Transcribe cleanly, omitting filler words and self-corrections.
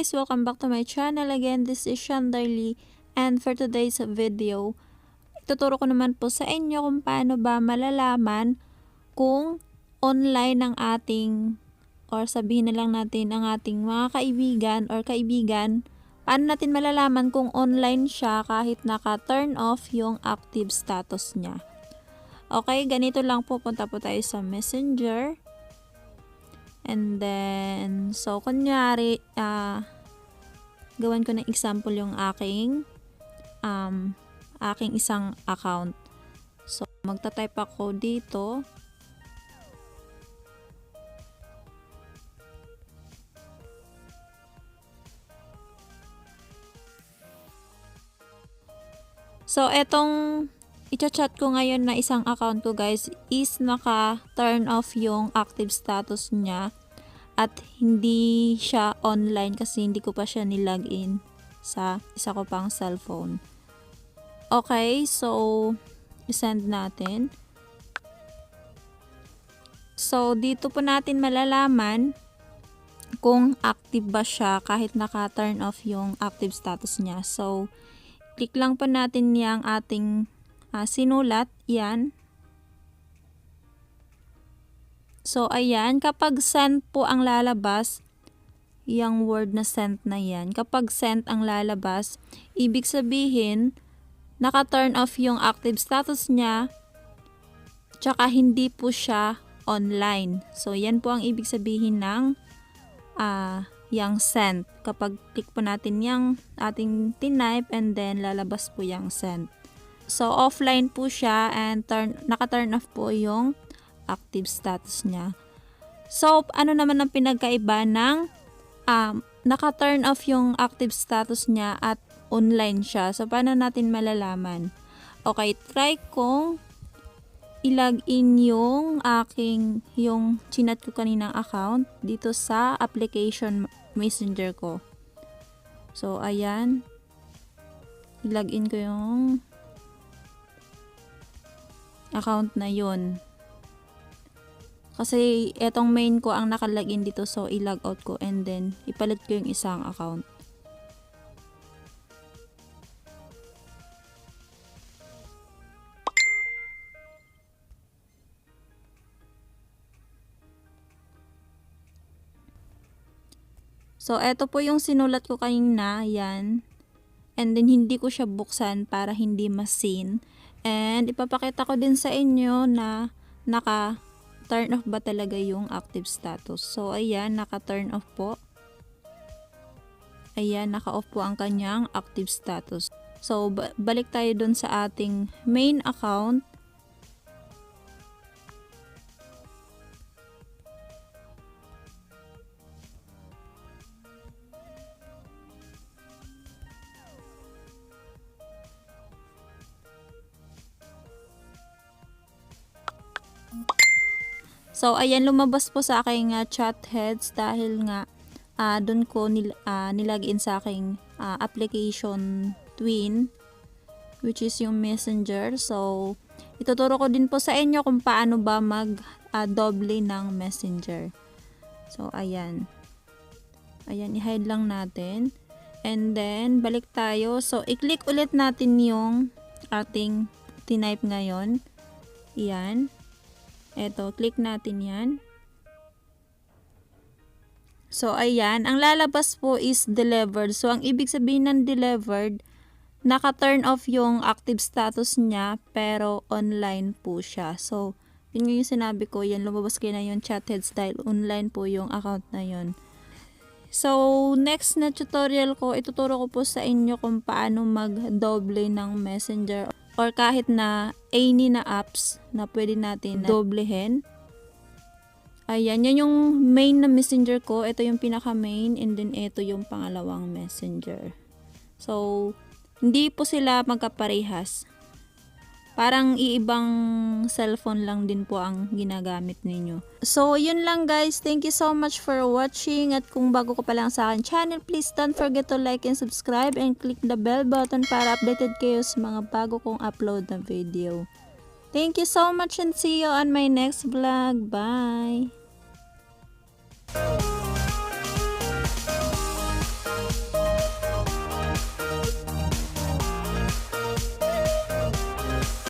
guys, welcome back to my channel again. This is Shandarly, and for today's video, ituturo ko naman po sa inyo kung paano ba malalaman kung online ang ating, or sabihin na lang natin ang ating mga kaibigan, paano natin malalaman kung online siya kahit naka-turn off yung active status niya. Okay, ganito lang po, punta po tayo sa Messenger. And then, so kunyari, gawan ko ng example yung aking isang account. So, magta-type ako dito. So, etong i-chat ko ngayon na isang account ko guys is naka-turn off yung active status niya at hindi siya online kasi hindi ko pa siya nilagin sa isa ko pang cellphone. Okay, so i-send natin. So dito po natin malalaman kung active ba siya kahit naka-turn off yung active status niya. So click lang po natin yung ating sinulat, yan. So, ayan, kapag sent po ang lalabas, yung word na sent na yan, kapag sent ang lalabas, ibig sabihin, naka-turn off yung active status niya, tsaka hindi po siya online. So, yan po ang ibig sabihin ng yung sent. Kapag click po natin yung ating tinype and then lalabas po yung sent. So, offline po siya and naka-turn off po yung active status niya. So, ano naman ang pinagkaiba ng naka-turn off yung active status niya at online siya? So, paano natin malalaman? Okay, try kong i-login yung chinat ko kaninang account dito sa application Messenger ko. So, ayan. I-login ko yung account na yun. Kasi etong main ko ang nakalagin dito, so i-log out ko and then ipalit ko yung isang account. So eto po yung sinulat ko kanina, yan. And then hindi ko siya buksan para hindi ma-seen. And ipapakita ko din sa inyo na naka-turn off ba talaga yung active status. So, ayan, naka-turn off po. Ayan, naka-off po ang kanyang active status. So, balik tayo dun sa ating main account. So, ayan, lumabas po sa aking chat heads dahil nga doon ko nilagin sa aking application Twin, which is yung Messenger. So, ituturo ko din po sa inyo kung paano ba mag-doble ng Messenger. So, ayan. Ayan, i-hide lang natin. And then, balik tayo. So, i-click ulit natin yung ating tinype ngayon. Ayan. Eto, click natin yan. So, ayan. Ang lalabas po is delivered. So, ang ibig sabihin ng delivered, naka-turn off yung active status niya, pero online po siya. So, yun yung sinabi ko. Yan, lumabas kayo na yung chat heads dahil online po yung account na yun. So, next na tutorial ko, ituturo ko po sa inyo kung paano mag-doble ng Messenger or kahit na any na apps na pwede natin doblehin. Ayan, yan yung main na Messenger ko. Ito yung pinaka-main and then ito yung pangalawang Messenger. So, hindi po sila magkaparehas. Parang iibang cellphone lang din po ang ginagamit ninyo. So, yun lang guys. Thank you so much for watching. At kung bago ka pa lang sa akin channel, please don't forget to like and subscribe and click the bell button para updated kayo sa mga bago kong upload na video. Thank you so much and see you on my next vlog. Bye!